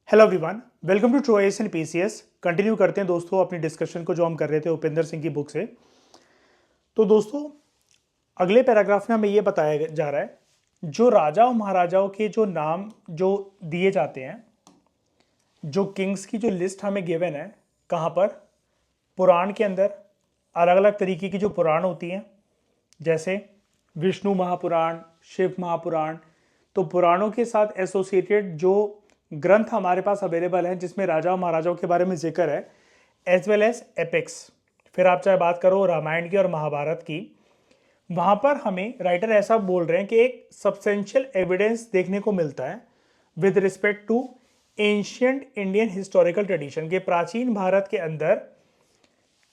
Hello everyone, welcome to ट्रोएस and PCS. Continue करते हैं दोस्तों अपनी डिस्कशन को जो हम कर रहे थे उपेंद्र सिंह की बुक से। तो दोस्तों अगले पैराग्राफ में हमें ये बताया जा रहा है जो राजा और महाराजाओं के जो नाम जो दिए जाते हैं, जो किंग्स की जो लिस्ट हमें गिवन है, कहाँ पर पुराण के अंदर अलग अलग तरीके की जो पुराण होती हैं, जैसे विष्णु महापुराण, शिव महापुराण। तो पुराणों के साथ एसोसिएटेड जो ग्रंथ हमारे पास अवेलेबल हैं जिसमें राजा और महाराजाओं के बारे में जिक्र है, एज वेल एज एपिक्स। फिर आप चाहे बात करो रामायण की और महाभारत की, वहाँ पर हमें राइटर ऐसा बोल रहे हैं कि एक सब्सटेंशियल एविडेंस देखने को मिलता है with respect to ancient Indian historical tradition के प्राचीन भारत के अंदर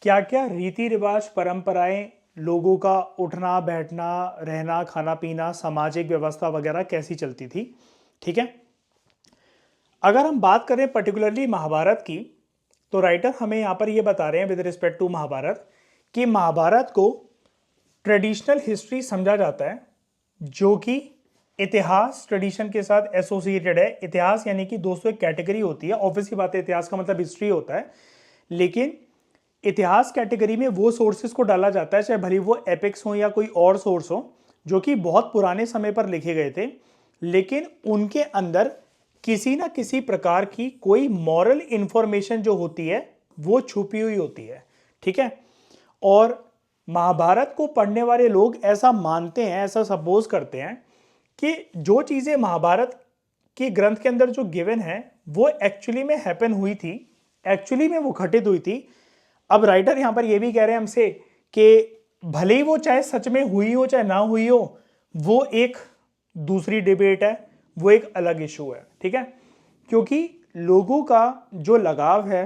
क्या क्या रीति रिवाज, परंपराएं, लोगों का उठना बैठना, रहना, खाना पीना, सामाजिक व्यवस्था वगैरह कैसी चलती थी। ठीक है, अगर हम बात करें पर्टिकुलरली महाभारत की, तो राइटर हमें यहाँ पर ये बता रहे हैं विद रिस्पेक्ट टू महाभारत कि महाभारत को ट्रेडिशनल हिस्ट्री समझा जाता है जो कि इतिहास ट्रेडिशन के साथ एसोसिएटेड है। इतिहास यानी कि दोस्तों एक कैटेगरी होती है, ऑब्वियसली बात है इतिहास का मतलब हिस्ट्री होता है, लेकिन इतिहास कैटेगरी में वो सोर्सेज को डाला जाता है, चाहे भले वो एपिक्स हो या कोई और सोर्स हो जो कि बहुत पुराने समय पर लिखे गए थे, लेकिन उनके अंदर किसी ना किसी प्रकार की कोई मॉरल इंफॉर्मेशन जो होती है वो छुपी हुई होती है। ठीक है, और महाभारत को पढ़ने वाले लोग ऐसा मानते हैं, ऐसा सपोज करते हैं कि जो चीज़ें महाभारत के ग्रंथ के अंदर जो गिवन है वो एक्चुअली में हैपन हुई थी, एक्चुअली में वो घटित हुई थी। अब राइटर यहां पर ये भी कह रहे हैं हमसे कि भले ही वो चाहे सच में हुई हो चाहे ना हुई हो, वो एक दूसरी डिबेट है, वो एक अलग इशू है। ठीक है, क्योंकि लोगों का जो लगाव है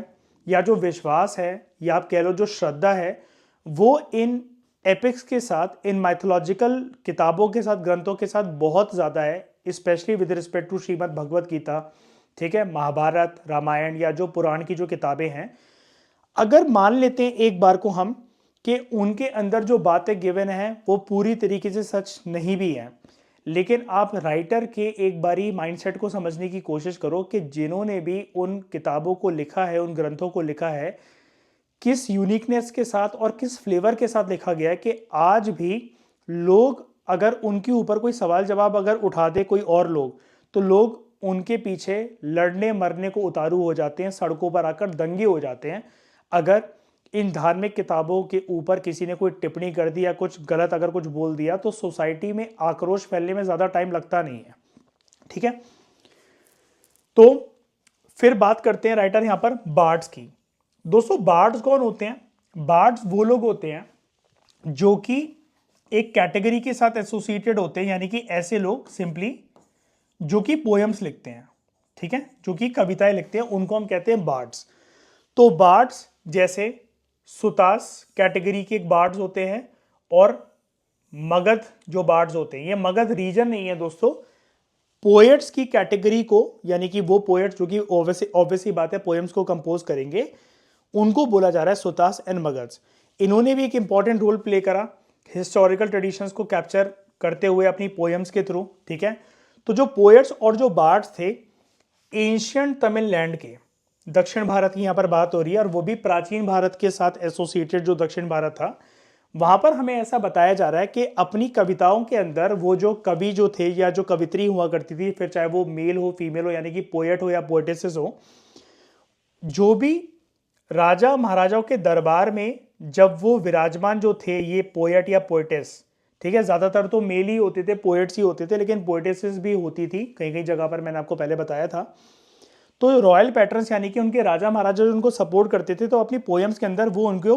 या जो विश्वास है या आप कह लो जो श्रद्धा है, वो इन एपिक्स के साथ, इन माइथोलॉजिकल किताबों के साथ, ग्रंथों के साथ बहुत ज़्यादा है, specially with respect to Shrimad Bhagavad Gita. ठीक है, महाभारत, रामायण या जो पुराण की जो किताबें हैं, अगर मान लेते हैं एक बार को हम कि उनके अंदर जो बातें गिवन हैं वो पूरी तरीके से सच नहीं भी हैं, लेकिन आप राइटर के एक बारी माइंडसेट को समझने की कोशिश करो कि जिन्होंने भी उन किताबों को लिखा है, उन ग्रंथों को लिखा है, किस यूनिकनेस के साथ और किस फ्लेवर के साथ लिखा गया है कि आज भी लोग अगर उनके ऊपर कोई सवाल जवाब अगर उठा दे कोई और लोग, तो लोग उनके पीछे लड़ने मरने को उतारू हो जाते हैं, सड़कों पर आकर दंगे हो जाते हैं अगर इन धार्मिक किताबों के ऊपर किसी ने कोई टिप्पणी कर दी या कुछ गलत अगर कुछ बोल दिया, तो सोसाइटी में आक्रोश फैलने में ज़्यादा टाइम लगता नहीं है। ठीक है, तो फिर बात करते हैं राइटर यहां पर बार्ड्स की। दोस्तों बार्ड्स कौन होते हैं? बार्ड्स वो लोग होते हैं जो कि एक कैटेगरी के साथ एसोसिएटेड होते हैं, यानी कि ऐसे लोग सिंपली जो कि पोएम्स लिखते हैं, ठीक है, जो कि कविताएं लिखते हैं, उनको हम कहते हैं बार्ड्स। तो बार्ड्स जैसे सुतास कैटेगरी के एक बार्ड्स होते हैं, और मगध जो बार्ड्स होते हैं, ये मगध रीजन नहीं है दोस्तों, पोएट्स की कैटेगरी को, यानी कि वो पोएट्स जो कि ऑब्वियसली बात है पोएम्स को कंपोज करेंगे, उनको बोला जा रहा है सुतास एंड मगध। इन्होंने भी एक इंपॉर्टेंट रोल प्ले करा हिस्टोरिकल ट्रेडिशंस को कैप्चर करते हुए अपनी पोएम्स के थ्रू। ठीक है, तो जो पोएट्स और जो बार्ड्स थे एंशियंट तमिललैंड के, दक्षिण भारत की यहाँ पर बात हो रही है, और वो भी प्राचीन भारत के साथ एसोसिएटेड जो दक्षिण भारत था, वहां पर हमें ऐसा बताया जा रहा है कि अपनी कविताओं के अंदर वो जो कवि जो थे या जो कवित्री हुआ करती थी, फिर चाहे वो मेल हो फीमेल हो, यानी कि पोएट हो या पोएटेसेस हो, जो भी राजा महाराजाओं के दरबार में जब वो विराजमान जो थे ये पोएट या पोएटेस, ठीक है, ज्यादातर तो मेल ही होते थे, पोएट्स ही होते थे, लेकिन पोएटेसेस भी होती थी कहीं कहीं जगह पर, मैंने आपको पहले बताया था। तो रॉयल पैटर्न्स यानी कि उनके राजा महाराजा जो उनको सपोर्ट करते थे, तो अपनी पोएम्स के अंदर वो उनको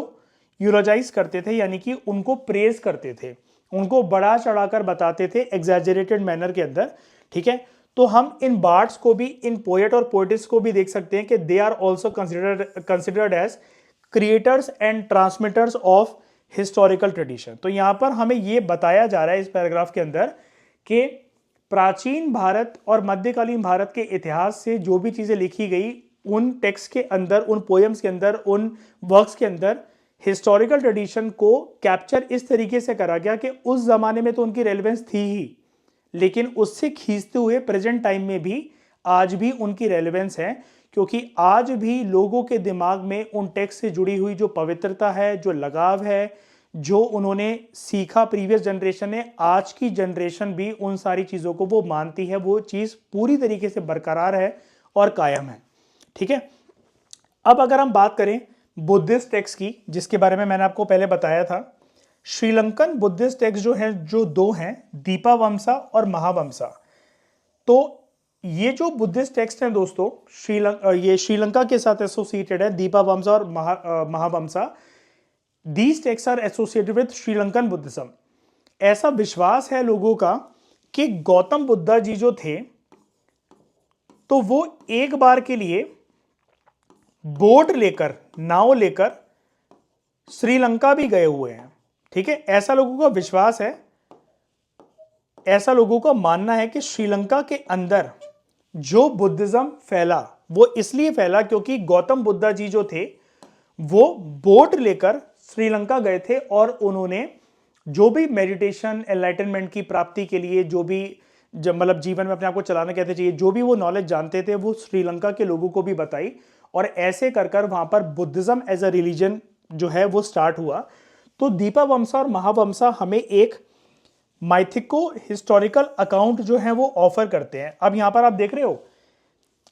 यूरोजाइज करते थे, यानी कि उनको प्रेज करते थे, उनको बड़ा चढ़ाकर बताते थे एग्जैजरेटेड मैनर के अंदर। ठीक है, तो हम इन बार्ड्स को भी, इन पोएट और पोएटिस को भी देख सकते हैं कि they are also considered as creators and transmitters of historical tradition. तो यहां पर हमें यह बताया जा रहा है इस पैराग्राफ के अंदर कि प्राचीन भारत और मध्यकालीन भारत के इतिहास से जो भी चीजें लिखी गई, उन टेक्स्ट के अंदर, उन पोएम्स के अंदर, उन वर्क्स के अंदर हिस्टोरिकल ट्रेडिशन को कैप्चर इस तरीके से करा गया कि उस जमाने में तो उनकी रेलेवेंस थी ही, लेकिन उससे खींचते हुए प्रेजेंट टाइम में भी आज भी उनकी रेलेवेंस है, क्योंकि आज भी लोगों के दिमाग में उन टेक्स्ट से जुड़ी हुई जो पवित्रता है, जो लगाव है, जो उन्होंने सीखा प्रीवियस जनरेशन ने, आज की जनरेशन भी उन सारी चीज़ों को वो मानती है, वो चीज़ पूरी तरीके से बरकरार है और कायम है। ठीक है, अब अगर हम बात करें बुद्धिस्ट टेक्स्ट की, जिसके बारे में मैंने आपको पहले बताया था, श्रीलंकन बुद्धिस्ट टेक्स्ट जो है, जो दो हैं, दीपावमसा और महावमसा। तो ये जो बुद्धिस्ट टेक्स्ट हैं दोस्तों, ये श्रीलंका के साथ एसोसिएटेड है, दीपावमसा और Mahavamsa. These text are associated with Sri Lankan Buddhism. ऐसा विश्वास है लोगों का कि गौतम बुद्धा जी जो थे, तो वो एक बार के लिए बोट लेकर, नाव लेकर श्रीलंका भी गए हुए हैं। ठीक है, ऐसा लोगों का विश्वास है, ऐसा लोगों का मानना है कि श्रीलंका के अंदर जो बुद्धिज्म फैला, वो इसलिए फैला क्योंकि गौतम बुद्धा जी जो थे वो बोट लेकर श्रीलंका गए थे और उन्होंने जो भी मेडिटेशन, एनलाइटनमेंट की प्राप्ति के लिए जो भी, जब मतलब जीवन में अपने आप को चलाना कहते चाहिए, जो भी वो नॉलेज जानते थे वो श्रीलंका के लोगों को भी बताई, और ऐसे कर कर वहां पर बुद्धिज्म एज अ रिलीजन जो है वो स्टार्ट हुआ। तो दीपावमसा और महावमसा हमें एक माइथिको हिस्टोरिकल अकाउंट जो है वो ऑफर करते हैं। अब यहां पर आप देख रहे हो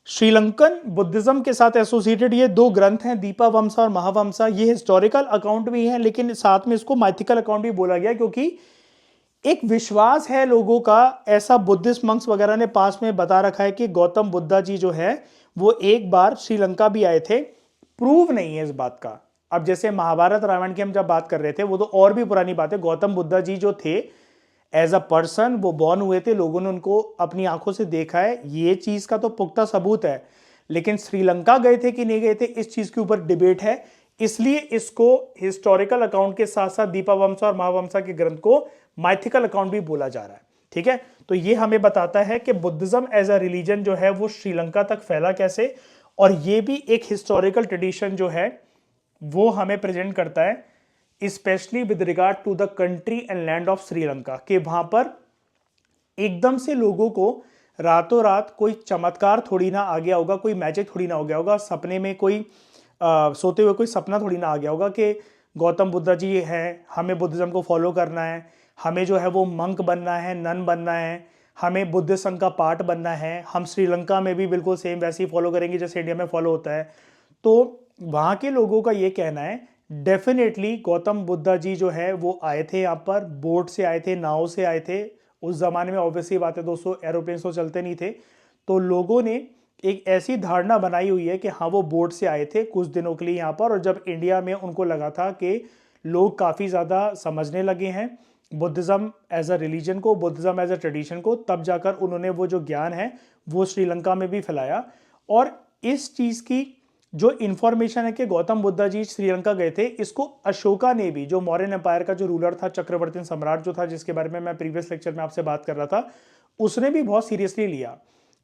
श्रीलंकन बुद्धिज्म के साथ एसोसिएटेड ये दो ग्रंथ हैं, दीपावमसा और महावमसा। ये हिस्टोरिकल अकाउंट भी हैं, लेकिन साथ में इसको माइथिकल अकाउंट भी बोला गया, क्योंकि एक विश्वास है लोगों का, ऐसा बुद्धिस्ट मंक्स वगैरह ने पास में बता रखा है कि गौतम बुद्धा जी जो है वो एक बार श्रीलंका भी आए थे। प्रूव नहीं है इस बात का। अब जैसे महाभारत रामायण की हम जब बात कर रहे थे, वो तो और भी पुरानी बात है। गौतम बुद्धा जी जो थे एज अ पर्सन वो बॉर्न हुए थे, लोगों ने उनको अपनी आंखों से देखा है, ये चीज का तो पुख्ता सबूत है। लेकिन श्रीलंका गए थे कि नहीं गए थे, इस चीज के ऊपर डिबेट है। इसलिए इसको हिस्टोरिकल अकाउंट के साथ साथ दीपावमसा और महावमसा के ग्रंथ को माइथिकल अकाउंट भी बोला जा रहा है। ठीक है, तो ये हमें बताता है कि बुद्धिज्म एज अ रिलीजन जो है वो श्रीलंका तक फैला कैसे, और ये भी एक हिस्टोरिकल ट्रेडिशन जो है वो हमें प्रेजेंट करता है, specially with regard to the country and land of Sri Lanka, कि वहां पर एकदम से लोगों को रातों रात कोई चमत्कार थोड़ी ना आ गया होगा, कोई मैजिक थोड़ी ना हो गया होगा, सपने में कोई सोते हुए कोई सपना थोड़ी ना आ गया होगा कि गौतम बुद्धा जी हैं, हमें बुद्धिज्म को फॉलो करना है, हमें जो है वो मंक बनना है, नन बनना है, हमें बुद्ध संघ का पार्ट बनना है, हम श्रीलंका में भी बिल्कुल सेम वैसे ही फॉलो करेंगे जैसे इंडिया में फॉलो होता है। तो वहाँ के लोगों का ये कहना है डेफिनेटली गौतम बुद्धा जी जो है वो आए थे, यहाँ पर बोट से आए थे, नाव से आए थे। उस जमाने में ऑब्वियसली बात है दोस्तों, एरोप्लेन तो चलते नहीं थे, तो लोगों ने एक ऐसी धारणा बनाई हुई है कि हाँ वो बोट से आए थे कुछ दिनों के लिए यहाँ पर, और जब इंडिया में उनको लगा था कि लोग काफ़ी ज़्यादा समझने लगे हैं बुद्धिज़्म एज अ रिलीजन को, बुद्धिज़्म एज अ ट्रेडिशन को, तब जाकर उन्होंने वो जो ज्ञान है वो श्रीलंका में भी फैलाया। और इस चीज़ की जो इन्फॉर्मेशन है कि गौतम बुद्धा जी श्रीलंका गए थे, इसको अशोका ने भी, जो मौर्यन एम्पायर का जो रूलर था, चक्रवर्ती सम्राट जो था, जिसके बारे में मैं प्रीवियस लेक्चर में आपसे बात कर रहा था, उसने भी बहुत सीरियसली लिया।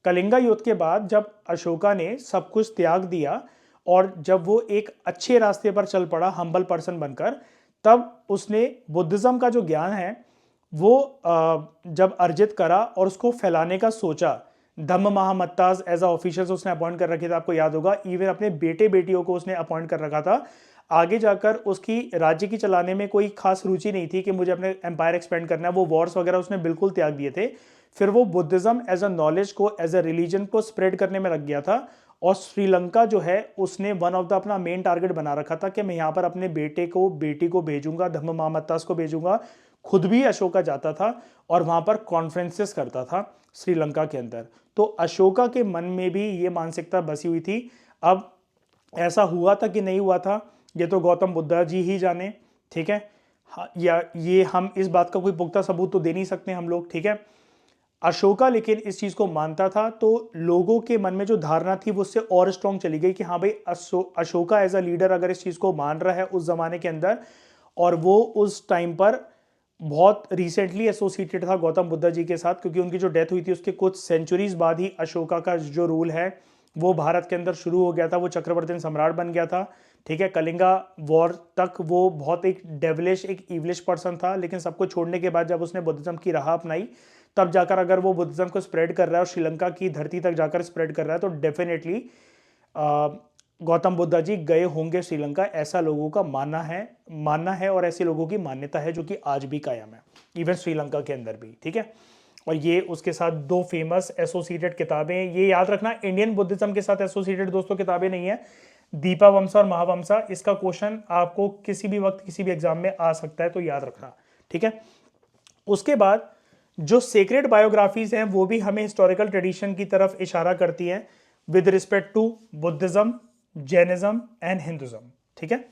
कलिंगा युद्ध के बाद जब अशोका ने सब कुछ त्याग दिया और जब वो एक अच्छे रास्ते पर चल पड़ा हम्बल पर्सन बनकर, तब उसने बुद्धिज्म का जो ज्ञान है वो जब अर्जित करा और उसको फैलाने का सोचा। धम्म महामत्ताज एज अ ऑफिशियल्स उसने अपॉइंट कर रखे थे, आपको याद होगा। इवन अपने बेटे बेटियों को उसने अपॉइंट कर रखा था। आगे जाकर उसकी राज्य की चलाने में कोई खास रुचि नहीं थी कि मुझे अपने एम्पायर एक्सपेंड करना है, वो वॉर्स वगैरह उसने बिल्कुल त्याग दिए थे। फिर वो बुद्धिज्म एज अ नॉलेज को, एज अ रिलीजन को स्प्रेड करने में लग गया था। और श्रीलंका जो है उसने वन ऑफ द अपना मेन टारगेट बना रखा था कि मैं यहाँ पर अपने बेटे को, बेटी को भेजूंगा, धम्म महामत्तास को भेजूंगा। खुद भी अशोका जाता था और वहां पर कॉन्फ्रेंसेस करता था श्रीलंका के अंदर। तो अशोका के मन में भी ये मानसिकता बसी हुई थी। अब ऐसा हुआ था कि नहीं हुआ था, ये तो गौतम बुद्धा जी ही जाने। ठीक है, या ये हम इस बात का कोई पुख्ता सबूत तो दे नहीं सकते हम लोग। ठीक है, अशोका लेकिन इस चीज को मानता था, तो लोगों के मन में जो धारणा थी वो उससे और स्ट्रॉन्ग चली गई कि हाँ भाई, अशोका एज अ लीडर अगर इस चीज को मान रहा है उस जमाने के अंदर, और वो उस टाइम पर बहुत रिसेंटली एसोसिएटेड था गौतम बुद्धा जी के साथ, क्योंकि उनकी जो डेथ हुई थी उसके कुछ सेंचुरीज बाद ही अशोका का जो रूल है वो भारत के अंदर शुरू हो गया था। वो चक्रवर्ती सम्राट बन गया था। ठीक है, कलिंगा वॉर तक वो बहुत एक डेविलिश, एक इवलिश पर्सन था, लेकिन सबको छोड़ने के बाद जब उसने बुद्धिज्म की राह अपनाई तब जाकर अगर वो बुद्धिज्म को स्प्रेड कर रहा है और श्रीलंका की धरती तक जाकर स्प्रेड कर रहा है तो डेफिनेटली गौतम बुद्धा जी गए होंगे श्रीलंका, ऐसा लोगों का मानना है और ऐसे लोगों की मान्यता है जो कि आज भी कायम है, इवन श्रीलंका के अंदर भी। ठीक है, और ये उसके साथ 2 फेमस एसोसिएटेड किताबें, ये याद रखना इंडियन बुद्धिज्म के साथ एसोसिएटेड दोस्तों किताबें नहीं है, दीपावमसा और महावमसा। इसका क्वेश्चन आपको किसी भी वक्त किसी भी एग्जाम में आ सकता है, तो याद रखना। ठीक है, उसके बाद जो सेक्रेड बायोग्राफीज हैं वो भी हमें हिस्टोरिकल ट्रेडिशन की तरफ इशारा करती हैं with respect to Buddhism, Jainism and Hinduism. ठीक है,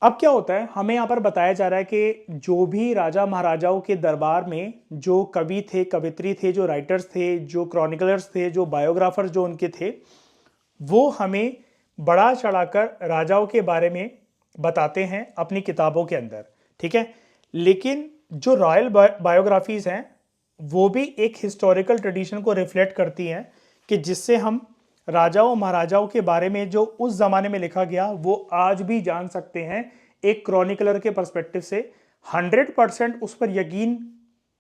अब क्या होता है, हमें यहां पर बताया जा रहा है कि जो भी राजा महाराजाओं के दरबार में जो कवि थे, कवित्री थे, जो राइटर्स थे, जो क्रॉनिकलर्स थे, जो बायोग्राफर्स जो उनके थे, वो हमें बढ़ा चढ़ाकर राजाओं के बारे में बताते हैं अपनी किताबों के अंदर। ठीक है, लेकिन जो रॉयल बायोग्राफीज हैं वो भी एक हिस्टोरिकल ट्रेडिशन को रिफ्लेक्ट करती हैं कि जिससे हम राजाओं महाराजाओं के बारे में जो उस जमाने में लिखा गया वो आज भी जान सकते हैं एक क्रॉनिकलर के पर्सपेक्टिव से। 100% उस पर यकीन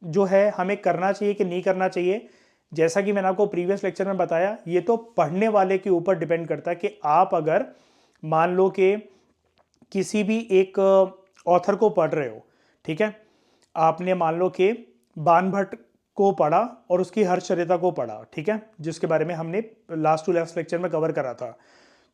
जो है हमें करना चाहिए कि नहीं करना चाहिए, जैसा कि मैंने आपको प्रीवियस लेक्चर में बताया, ये तो पढ़ने वाले के ऊपर डिपेंड करता है कि आप अगर मान लो कि किसी भी एक ऑथर को पढ़ रहे हो, ठीक है, आपने मान लो कि बाणभट्ट को पढ़ा और उसकी हर्षचरिता को पढ़ा, ठीक है, जिसके बारे में हमने लास्ट टू लास्ट लेक्चर में कवर करा था,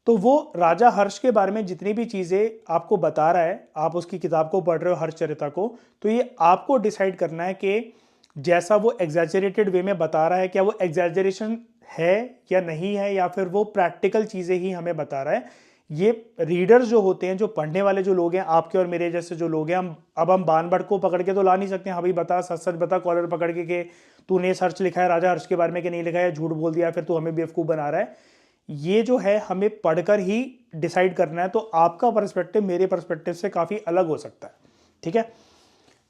तो वो राजा हर्ष के बारे में जितनी भी चीज़ें आपको बता रहा है, आप उसकी किताब को पढ़ रहे हो हर्षचरिता को, तो ये आपको डिसाइड करना है कि जैसा वो एग्जैजरेटेड वे में बता रहा है क्या वो एग्जैजरेशन है या नहीं है, या फिर वो प्रैक्टिकल चीज़ें ही हमें बता रहा है। ये रीडर्स जो होते हैं, जो पढ़ने वाले जो लोग हैं, आपके और मेरे जैसे जो लोग हैं, हम बाणभट्ट को पकड़ के तो ला नहीं सकते, हाँ भाई बता, सच सच बता, कॉलर पकड़ के कि तूने सर्च लिखा है राजा हर्ष के बारे में कि नहीं लिखा है, झूठ बोल दिया, फिर तू हमें बेवकूफ़ बना रहा है। ये जो है हमें पढ़कर ही डिसाइड करना है, तो आपका पर्सपेक्टिव मेरे पर्सपेक्टिव से काफ़ी अलग हो सकता है। ठीक है,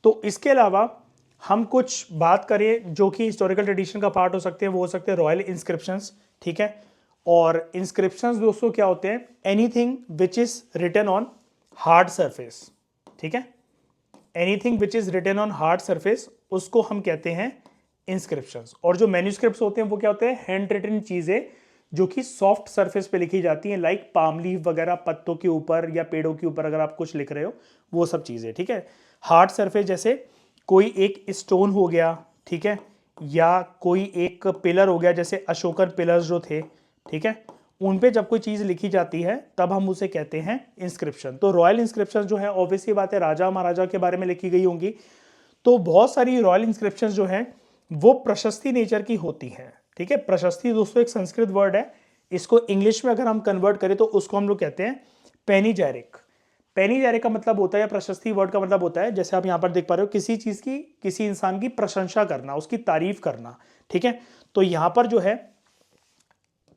तो इसके अलावा हम कुछ बात करें जो कि हिस्टोरिकल ट्रेडिशन का पार्ट हो सकते हैं, वो हो सकते हैं रॉयल इंस्क्रिप्शंस। ठीक है, और इंस्क्रिप्शंस दोस्तों क्या होते हैं, anything which is written on hard surface. ठीक है, anything which is written on hard surface उसको हम कहते हैं इंस्क्रिप्शंस। और जो मैन्यूस्क्रिप्ट्स होते हैं वो क्या होते हैं, हैंड रिटन चीजें जो कि सॉफ्ट सरफेस पे लिखी जाती हैं, लाइक पाम लीफ वगैरह, पत्तों के ऊपर या पेड़ों के ऊपर अगर आप कुछ लिख रहे हो, वो सब चीजें। ठीक है, हार्ड सरफेस जैसे कोई एक स्टोन हो गया, ठीक है, या कोई एक पिलर हो गया, जैसे अशोकन पिलर्स जो थे, ठीक है, उन पे जब कोई चीज लिखी जाती है तब हम उसे कहते हैं इंस्क्रिप्शन। तो रॉयल इंस्क्रिप्शन जो है ऑब्वियसली बात है राजा महाराजा के बारे में लिखी गई होंगी, तो बहुत सारी रॉयल इंस्क्रिप्शन जो है वो प्रशस्ति नेचर की होती हैं। ठीक है, प्रशस्ति दोस्तों एक संस्कृत वर्ड है, इसको इंग्लिश में अगर हम कन्वर्ट करें तो उसको हम लोग कहते हैं पेनीजेरिक। पेनीजेरिक का मतलब होता है, या प्रशस्ति वर्ड का मतलब होता है, जैसे आप यहां पर देख पा रहे हो, किसी चीज की, किसी इंसान की प्रशंसा करना, उसकी तारीफ करना। ठीक है, तो यहां पर जो है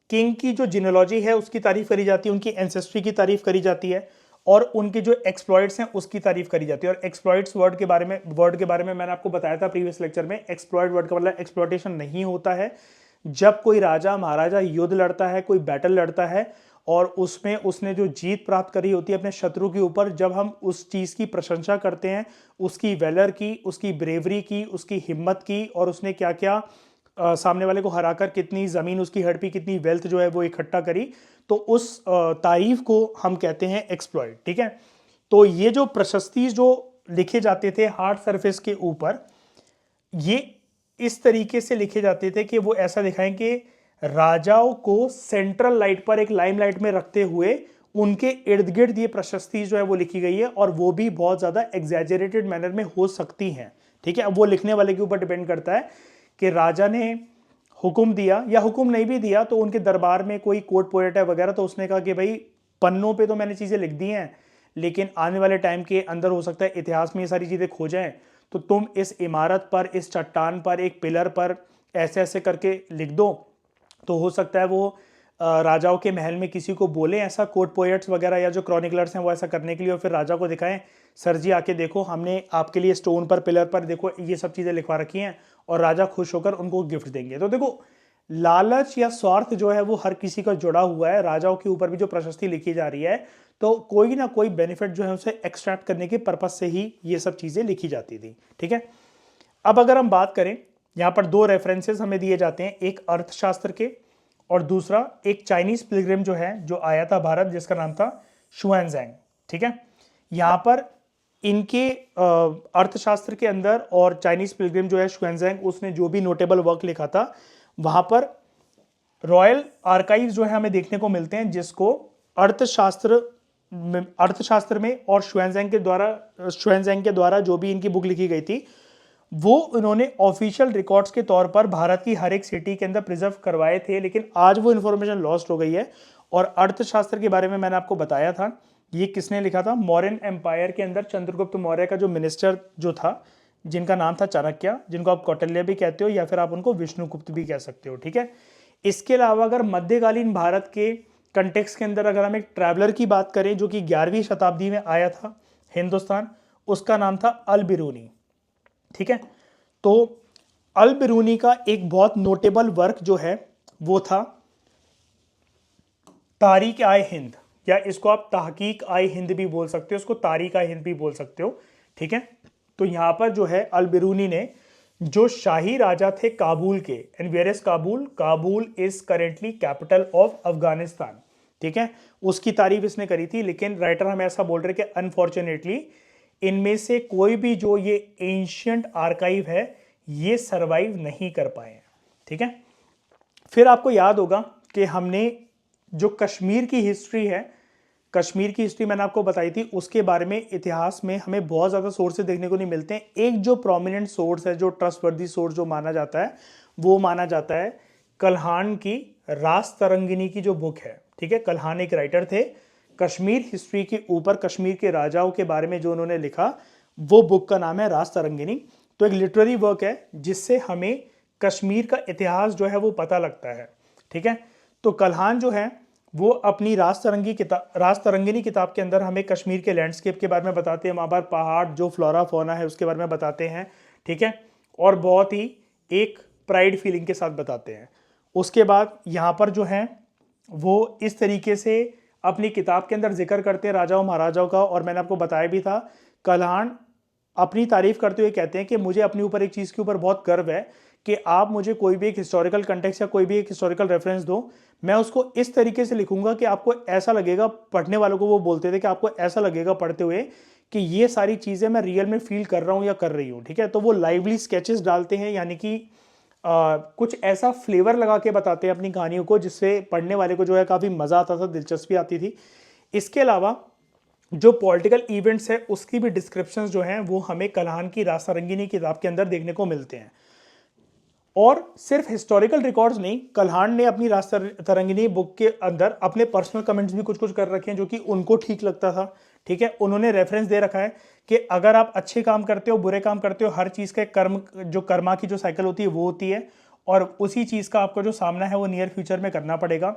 किंग की जो जिनोलॉजी है उसकी तारीफ करी जाती है, उनकी एंसेस्ट्री की तारीफ करी जाती है, और उनके जो एक्सप्लॉइट्स हैं उसकी तारीफ करी जाती है। और एक्सप्लॉइट्स वर्ड के बारे में मैंने आपको बताया था प्रीवियस लेक्चर में, एक्सप्लॉइट वर्ड का मतलब एक्सप्लॉइटेशन नहीं होता है। जब कोई राजा महाराजा युद्ध लड़ता है, कोई बैटल लड़ता है और उसमें उसने जो जीत प्राप्त करी होती है अपने शत्रु के ऊपर, जब हम उस चीज़ की प्रशंसा करते हैं, उसकी वैलर की, उसकी ब्रेवरी की, उसकी हिम्मत की, और उसने क्या क्या सामने वाले को हराकर कितनी ज़मीन उसकी हड़पी, कितनी वेल्थ जो है वो इकट्ठा करी, तो उस तारीफ को हम कहते हैं एक्सप्लॉइट। ठीक है, तो ये जो प्रशस्ति जो लिखे जाते थे हार्ड सरफेस के ऊपर, ये इस तरीके से लिखे जाते थे कि वो ऐसा दिखाएं कि राजाओं को सेंट्रल लाइट पर, एक लाइमलाइट में रखते हुए उनके इर्द गिर्द ये प्रशस्ति जो है वो लिखी गई है, और वो भी बहुत ज़्यादा एग्जैजरेटेड मैनर में हो सकती हैं। ठीक है, अब वो लिखने वाले के ऊपर डिपेंड करता है कि राजा ने हुक्म दिया या हुक्म नहीं भी दिया, तो उनके दरबार में कोई कोर्ट पोएट है वगैरह, तो उसने कहा कि भाई पन्नों पे तो मैंने चीज़ें लिख दी हैं, लेकिन आने वाले टाइम के अंदर हो सकता है इतिहास में ये सारी चीज़ें खो जाएं, तो तुम इस इमारत पर, इस चट्टान पर, एक पिलर पर ऐसे ऐसे करके लिख दो। तो हो सकता है वो राजाओं के महल में किसी को बोले ऐसा, कोर्ट पोएट्स वगैरह या जो क्रॉनिकलर्स हैं वो ऐसा करने के लिए, और फिर राजा को दिखाएं, सर जी आके देखो, हमने आपके लिए स्टोन पर, पिलर पर देखो ये सब चीज़ें लिखवा रखी हैं, और राजा खुश होकर उनको गिफ्ट देंगे। तो देखो लालच या स्वार्थ जो है वो हर किसी का जुड़ा हुआ है। राजाओं के ऊपर भी जो प्रशस्ति लिखी जा रही है, तो कोई ना कोई बेनिफिट जो है उसे एक्सट्रैक्ट करने के पर्पज से ही ये सब चीज़ें लिखी जाती थी। ठीक है, अब अगर हम बात करें यहाँ पर दो रेफरेंसेस हमें दिए जाते हैं, एक अर्थशास्त्र के और दूसरा एक चाइनीज पिलग्रिम जो है जो आया था भारत, जिसका नाम था शुएनज़ैंग। ठीक है, यहाँ पर इनके अर्थशास्त्र के अंदर और चाइनीज पिलग्रिम जो है शुएनज़ैंग, उसने जो भी नोटेबल वर्क लिखा था वहां पर रॉयल आर्काइव्स जो है हमें देखने को मिलते हैं, जिसको अर्थशास्त्र में और शुएनज़ैंग के द्वारा जो भी इनकी बुक लिखी गई थी वो उन्होंने ऑफिशियल रिकॉर्ड्स के तौर पर भारत की हर एक सिटी के अंदर प्रिजर्व करवाए थे, लेकिन आज वो इन्फॉर्मेशन लॉस्ट हो गई है। और अर्थशास्त्र के बारे में मैंने आपको बताया था, ये किसने लिखा था, मौर्यन एम्पायर के अंदर चंद्रगुप्त मौर्य का जो मिनिस्टर जो था, जिनका नाम था चाणक्य, जिनको आप कौटिल्य भी कहते हो या फिर आप उनको विष्णुगुप्त भी कह सकते हो। ठीक है, इसके अलावा अगर मध्यकालीन भारत के कंटेक्स्ट के अंदर अगर हम एक ट्रैवलर की बात करें जो कि 11वीं शताब्दी में आया था हिंदुस्तान, उसका नाम था अल बिरूनी। ठीक है, तो अल बिरूनी का एक बहुत नोटेबल वर्क जो है वो था तारीख आए हिंद, या इसको आप तहकीक आए हिंद भी बोल सकते हो, इसको तारीख आए हिंद भी बोल सकते हो। ठीक है, तो यहां पर जो है अल बिरूनी ने जो शाही राजा थे काबुल के, and where is Kabul, Kabul is currently capital of Afghanistan. ठीक है, उसकी तारीफ इसने करी थी, लेकिन राइटर हमें ऐसा बोल रहे कि अनफॉर्चुनेटली इनमें से कोई भी जो ये एंशियंट आर्काइव है ये सरवाइव नहीं कर पाए हैं। ठीक है, फिर आपको याद होगा कि हमने जो कश्मीर की हिस्ट्री है, कश्मीर की हिस्ट्री मैंने आपको बताई थी, उसके बारे में इतिहास में हमें बहुत ज़्यादा सोर्सेज देखने को नहीं मिलते हैं। एक जो प्रोमिनेंट सोर्स है, जो ट्रस्टवर्दी सोर्स जो माना जाता है, वो माना जाता है कल्हान की रास्तरंगिनी की जो बुक है। ठीक है, कल्हान एक राइटर थे, कश्मीर हिस्ट्री के ऊपर कश्मीर के राजाओं के बारे में जो उन्होंने लिखा, वो बुक का नाम है रास्तरंगिनी। तो एक लिटरेरी वर्क है जिससे हमें कश्मीर का इतिहास जो है वो पता लगता है। ठीक है, तो कल्हान जो है वो अपनी रास्तरंगिनी किताब के अंदर हमें कश्मीर के लैंडस्केप के बारे में बताते हैं, वहाँ पर पहाड़, जो फ्लोरा फोना है उसके बारे में बताते हैं। ठीक है, और बहुत ही एक प्राइड फीलिंग के साथ बताते हैं। उसके बाद यहाँ पर जो है वो इस तरीके से अपनी किताब के अंदर जिक्र करते हैं राजाओं महाराजाओं का, और मैंने आपको बताया भी था, कल्हान अपनी तारीफ करते हुए कहते हैं कि मुझे अपने ऊपर एक चीज़ के ऊपर बहुत गर्व है कि आप मुझे कोई भी एक हिस्टोरिकल कंटेक्स्ट या कोई भी एक हिस्टोरिकल रेफरेंस दो, मैं उसको इस तरीके से लिखूंगा कि आपको ऐसा लगेगा, पढ़ने वालों को वो बोलते थे कि आपको ऐसा लगेगा पढ़ते हुए कि ये सारी चीज़ें मैं रियल में फील कर रहा हूँ या कर रही हूँ। ठीक है, तो वो लाइवली स्केचेस डालते हैं, यानी कि कुछ ऐसा फ्लेवर लगा के बताते हैं अपनी कहानियों को, जिससे पढ़ने वाले को जो है काफ़ी मज़ा आता था, दिलचस्पी आती थी। इसके अलावा जो पॉलिटिकल इवेंट्स है उसकी भी डिस्क्रिप्शंस जो हैं वो हमें कल्हान की रास्तरंगिनी किताब के अंदर देखने को मिलते हैं। और सिर्फ हिस्टोरिकल रिकॉर्ड्स नहीं, कल्हान ने अपनी रास्तरंगिनी बुक के अंदर अपने पर्सनल कमेंट्स भी कुछ कुछ कर रखे हैं जो कि उनको ठीक लगता था। ठीक है, उन्होंने रेफरेंस दे रखा है कि अगर आप अच्छे काम करते हो, बुरे काम करते हो, हर चीज़ का कर्म, जो कर्मा की जो साइकिल होती है वो होती है, और उसी चीज़ का आपको जो सामना है वो नियर फ्यूचर में करना पड़ेगा।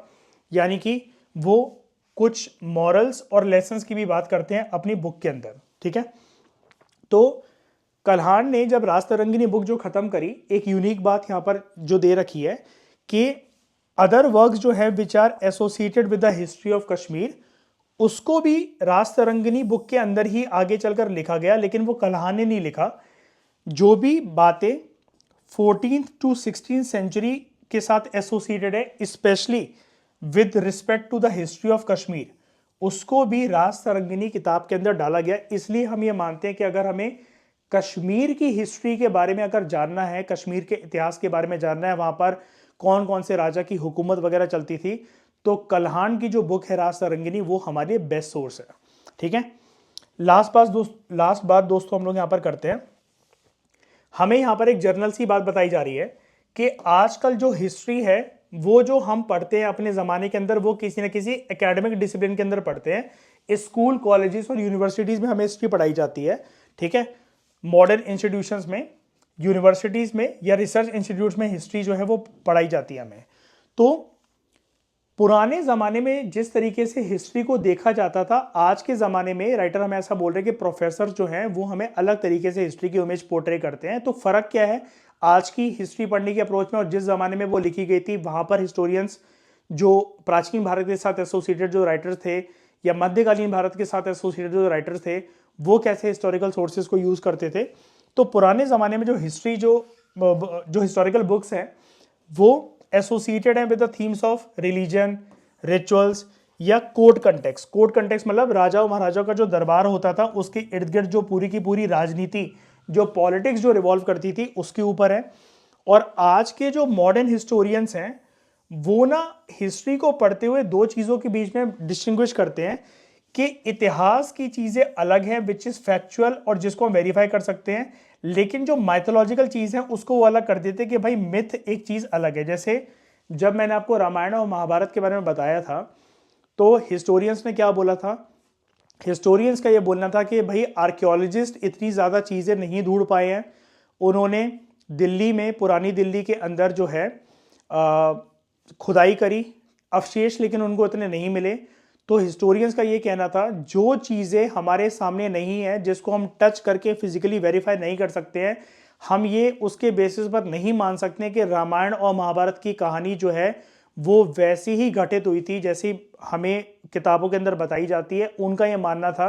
यानी कि वो कुछ मॉरल्स और लेसन्स की भी बात करते हैं अपनी बुक के अंदर। ठीक है, तो कल्हान ने जब रास्तरंगिनी बुक जो खत्म करी, एक यूनिक बात यहाँ पर जो दे रखी है कि अदर वर्क्स जो है which are associated with the history of Kashmir, उसको भी रास्तरंगिनी बुक के अंदर ही आगे चलकर लिखा गया, लेकिन वो कल्हान ने नहीं लिखा। जो भी बातें 14th to 16th सेंचुरी के साथ एसोसिएटेड है, specially with respect to the history of Kashmir, उसको भी रास्तरंगिनी किताब के अंदर डाला गया। इसलिए हम ये मानते हैं कि अगर हमें कश्मीर की हिस्ट्री के बारे में अगर जानना है, कश्मीर के इतिहास के बारे में जानना है, वहां पर कौन कौन से राजा की हुकूमत वगैरह चलती थी, तो कल्हान की जो बुक है रास्तरंगिनी वो हमारे बेस्ट सोर्स है। ठीक है, लास्ट बात दोस्तों हम लोग यहाँ पर करते हैं, हमें यहाँ पर एक जर्नल सी बात बताई जा रही है कि आजकल जो हिस्ट्री है वो जो हम पढ़ते हैं अपने ज़माने के अंदर, वो किसी न किसी एकेडमिक डिसिप्लिन के अंदर पढ़ते हैं। स्कूल, कॉलेजेस और यूनिवर्सिटीज़ में हमें हिस्ट्री पढ़ाई जाती है। ठीक है, मॉडर्न इंस्टीट्यूशंस में, यूनिवर्सिटीज़ में या रिसर्च इंस्टीट्यूट्स में हिस्ट्री जो है वो पढ़ाई जाती है हमें। तो पुराने ज़माने में जिस तरीके से हिस्ट्री को देखा जाता था, आज के ज़माने में राइटर हमें ऐसा बोल रहे हैं कि प्रोफेसर जो हैं वो हमें अलग तरीके से हिस्ट्री की इमेज पोर्ट्रे करते हैं। तो फ़र्क क्या है आज की हिस्ट्री पढ़ने की अप्रोच में और जिस ज़माने में वो लिखी गई थी? वहाँ पर हिस्टोरियंस जो प्राचीन भारत के साथ एसोसिएटेड जो राइटर्स थे या मध्यकालीन भारत के साथ एसोसिएटेड जो राइटर्स थे, वो कैसे हिस्टोरिकल सोर्सेज को यूज़ करते थे। तो पुराने ज़माने में जो हिस्ट्री जो जो हिस्टोरिकल बुक्स हैं वो एसोसिएटेड हैं with the themes of religion, rituals या कोर्ट कंटेक्स्ट। कोर्ट कंटेक्स्ट मतलब राजा और महाराजाओं का जो दरबार होता था उसके इर्द गिर्द जो पूरी की पूरी राजनीति, जो पॉलिटिक्स जो रिवॉल्व करती थी उसके ऊपर है। और आज के जो मॉडर्न हिस्टोरियंस हैं वो ना हिस्ट्री को पढ़ते हुए दो चीज़ों के बीच में डिस्टिंग्विश करते हैं कि इतिहास की चीज़ें अलग हैं विच इज़ फैक्चुअल और जिसको हम वेरीफाई कर सकते हैं, लेकिन जो माइथोलॉजिकल चीज़ है उसको वो अलग कर देते हैं कि भाई मिथ एक चीज़ अलग है। जैसे जब मैंने आपको रामायण और महाभारत के बारे में बताया था तो हिस्टोरियंस ने क्या बोला था, हिस्टोरियंस का ये बोलना था कि भाई आर्कियोलॉजिस्ट इतनी ज़्यादा चीज़ें नहीं ढूंढ पाए हैं। उन्होंने दिल्ली में, पुरानी दिल्ली के अंदर जो है खुदाई करी, अवशेष लेकिन उनको इतने नहीं मिले। तो हिस्टोरियंस का ये कहना था जो चीज़ें हमारे सामने नहीं है, जिसको हम टच करके फिजिकली वेरीफाई नहीं कर सकते हैं, हम ये उसके बेसिस पर नहीं मान सकते कि रामायण और महाभारत की कहानी जो है वो वैसी ही घटित हुई थी जैसी हमें किताबों के अंदर बताई जाती है। उनका ये मानना था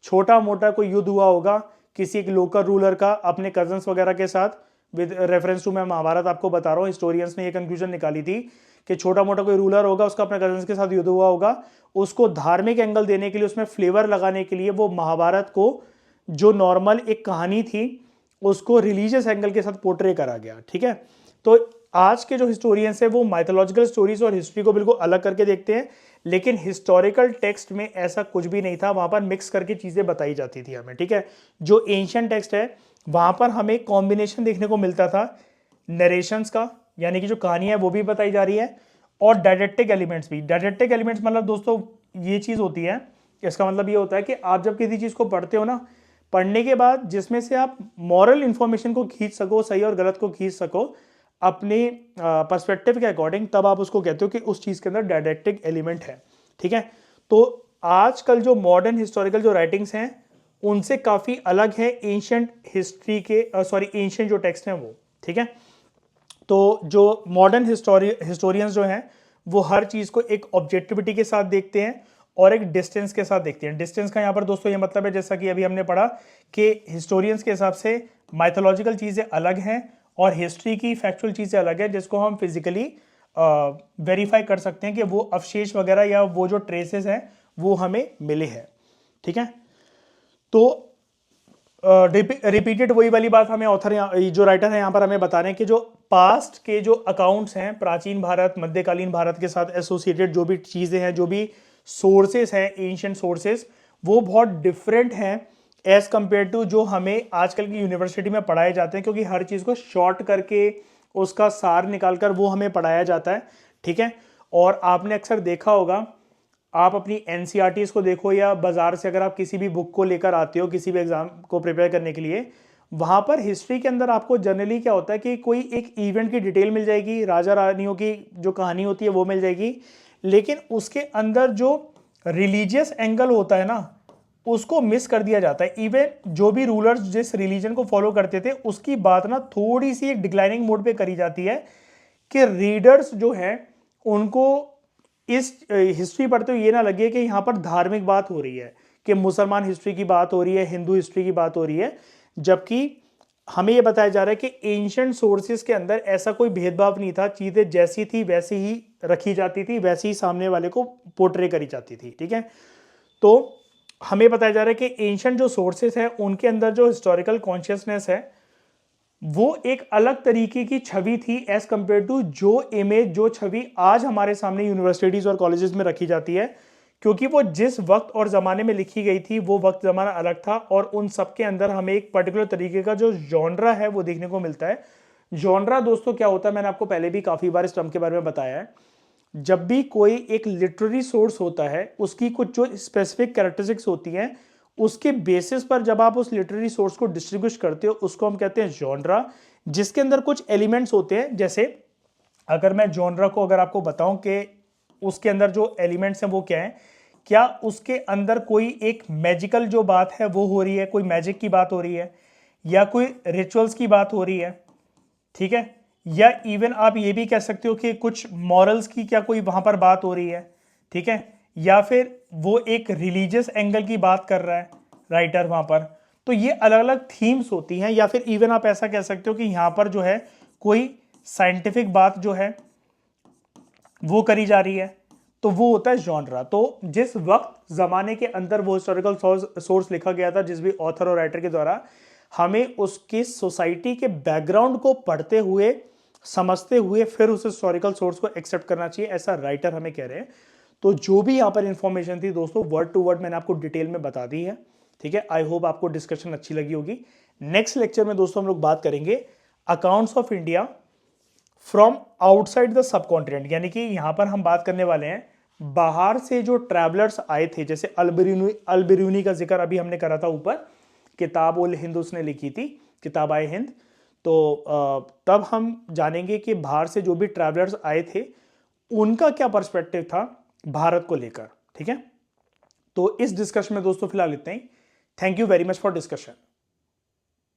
छोटा मोटा कोई युद्ध हुआ होगा किसी एक लोकल रूलर का अपने कजन्स वगैरह के साथ, विद रेफरेंस टू मैं महाभारत आपको बता रहा हूँ। हिस्टोरियंस ने ये कंक्लूजन निकाली थी कि छोटा मोटा कोई रूलर होगा, उसका अपने कजन्स के साथ युद्ध हुआ होगा, उसको धार्मिक एंगल देने के लिए, उसमें फ्लेवर लगाने के लिए वो महाभारत को जो नॉर्मल एक कहानी थी उसको रिलीजियस एंगल के साथ पोर्ट्रे करा गया। ठीक है, तो आज के जो हिस्टोरियंस है वो माइथोलॉजिकल स्टोरीज और हिस्ट्री को बिल्कुल अलग करके देखते हैं, लेकिन हिस्टोरिकल टेक्स्ट में ऐसा कुछ भी नहीं था, वहां पर मिक्स करके चीजें बताई जाती थी हमें। ठीक है, जो एंशियंट टेक्स्ट है वहां पर हमें कॉम्बिनेशन देखने को मिलता था नरेशंस का, यानी कि जो कहानी है वो भी बताई जा रही है, और डायडेक्टिक एलिमेंट्स भी। डायडेक्टिक एलिमेंट्स मतलब दोस्तों ये चीज होती है, इसका मतलब ये होता है कि आप जब किसी चीज को पढ़ते हो ना, पढ़ने के बाद जिसमें से आप मॉरल इंफॉर्मेशन को खींच सको, सही और गलत को खींच सको अपने पर्सपेक्टिव के अकॉर्डिंग, तब आप उसको कहते हो कि उस चीज के अंदर डायडेक्टिक एलिमेंट है। ठीक है, तो आजकल जो मॉडर्न हिस्टोरिकल जो राइटिंग्स हैं उनसे काफी अलग है एंशियंट हिस्ट्री के, एंशियंट जो टेक्स्ट हैं वो। ठीक है, तो जो मॉडर्न हिस्टोरियंस जो हैं वो हर चीज को एक ऑब्जेक्टिविटी के साथ देखते हैं और एक डिस्टेंस के साथ देखते हैं। डिस्टेंस का यहाँ पर दोस्तों ये मतलब है, जैसा कि अभी हमने पढ़ा कि हिस्टोरियंस के हिसाब से माइथोलॉजिकल चीजें अलग हैं और हिस्ट्री की फैक्चुअल चीजें अलग है, जिसको हम फिजिकली वेरीफाई कर सकते हैं कि वो अवशेष वगैरह या वो जो ट्रेसेस हैं वो हमें मिले हैं। ठीक है, तो रिपीटेड वही वाली बात हमें ऑथर जो राइटर है यहाँ पर हमें बता रहे हैं कि जो पास्ट के जो अकाउंट्स हैं प्राचीन भारत, मध्यकालीन भारत के साथ एसोसिएटेड जो भी चीजें हैं, जो भी सोर्सेस हैं, एंशिएंट सोर्सेस, वो बहुत डिफरेंट हैं एज कंपेयर टू जो हमें आजकल की यूनिवर्सिटी में पढ़ाए जाते हैं, क्योंकि हर चीज़ को शॉर्ट करके उसका सार निकालकर वो हमें पढ़ाया जाता है। ठीक है, और आपने अक्सर देखा होगा, आप अपनी एनसीईआरटीज़ को देखो या बाजार से अगर आप किसी भी बुक को लेकर आते हो किसी भी एग्जाम को प्रिपेयर करने के लिए, वहां पर हिस्ट्री के अंदर आपको जनरली क्या होता है कि कोई एक इवेंट की डिटेल मिल जाएगी, राजा रानियों की जो कहानी होती है वो मिल जाएगी, लेकिन उसके अंदर जो रिलीजियस एंगल होता है ना उसको मिस कर दिया जाता है। इवन जो भी रूलर्स जिस रिलीजन को फॉलो करते थे उसकी बात ना थोड़ी सी एक डिक्लाइनिंग मोड पे करी जाती है कि रीडर्स जो हैं उनको इस हिस्ट्री पढ़ते हुए ये ना लगे कि यहाँ पर धार्मिक बात हो रही है, कि मुसलमान हिस्ट्री की बात हो रही है, हिंदू हिस्ट्री की बात हो रही है, जबकि हमें यह बताया जा रहा है कि एंशिएंट सोर्सेस के अंदर ऐसा कोई भेदभाव नहीं था, चीजें जैसी थी वैसी ही रखी जाती थी, वैसी ही सामने वाले को पोर्ट्रे करी जाती थी। ठीक है, तो हमें बताया जा रहा है कि एंशिएंट जो सोर्सेस हैं उनके अंदर जो हिस्टोरिकल कॉन्शियसनेस है वो एक अलग तरीके की छवि थी एज कंपेयर टू जो इमेज, जो छवि आज हमारे सामने यूनिवर्सिटीज और कॉलेजेस में रखी जाती है, क्योंकि वो जिस वक्त और ज़माने में लिखी गई थी वो वक्त ज़माना अलग था और उन सब के अंदर हमें एक पर्टिकुलर तरीके का जो जॉनरा है वो देखने को मिलता है। जॉनरा दोस्तों क्या होता है, मैंने आपको पहले भी काफ़ी बार इस टर्म के बारे में बताया है। जब भी कोई एक लिटरेरी सोर्स होता है उसकी कुछ जो स्पेसिफिक कैरेक्टरिस्टिक्स होती हैं, उसके बेसिस पर जब आप उस लिटरेरी सोर्स को डिस्ट्रीब्यूट करते हो उसको हम कहते हैं जॉनरा, जिसके अंदर कुछ एलिमेंट्स होते हैं। जैसे अगर मैं जॉनरा को अगर आपको बताऊं कि उसके अंदर जो एलिमेंट्स हैं वो क्या है, क्या उसके अंदर कोई एक मैजिकल जो बात है वो हो रही है, कोई मैजिक की बात हो रही है, या कोई रिचुअल्स की बात हो रही है, ठीक है, या इवन आप ये भी कह सकते हो कि कुछ मॉरल्स की क्या कोई वहां पर बात हो रही है, ठीक है, या फिर वो एक रिलीजियस एंगल की बात कर रहा है राइटर वहां पर। तो ये अलग अलग थीम्स होती हैं, या फिर इवन आप ऐसा कह सकते हो कि यहां पर जो है कोई साइंटिफिक बात जो है वो करी जा रही है, तो वो होता है जॉनरा। तो जिस वक्त जमाने के अंदर वो हिस्टोरिकल सोर्स लिखा गया था जिस भी ऑथर और राइटर के द्वारा, हमें उसकी सोसाइटी के बैकग्राउंड को पढ़ते हुए, समझते हुए फिर उस हिस्टोरिकल सोर्स को एक्सेप्ट करना चाहिए, ऐसा राइटर हमें कह रहे हैं। तो जो भी यहां पर इंफॉर्मेशन थी दोस्तों, वर्ड टू वर्ड मैंने आपको डिटेल में बता दी है, ठीक है। आई होप आपको डिस्कशन अच्छी लगी होगी। नेक्स्ट लेक्चर में दोस्तों हम लोग बात करेंगे accounts of India from outside the sub continent, यानी कि यहां पर हम बात करने वाले हैं बाहर से जो ट्रैवलर्स आए थे, जैसे अल-बिरूनी का जिक्र अभी हमने करा था ऊपर, किताब उल हिंद उसने लिखी थी, किताब आए हिंद। तो तब हम जानेंगे कि बाहर से जो भी ट्रैवलर्स आए थे उनका क्या पर्सपेक्टिव था भारत को लेकर, ठीक है। तो इस डिस्कशन में दोस्तों फिलहाल इतना ही। Thank you very much for discussion.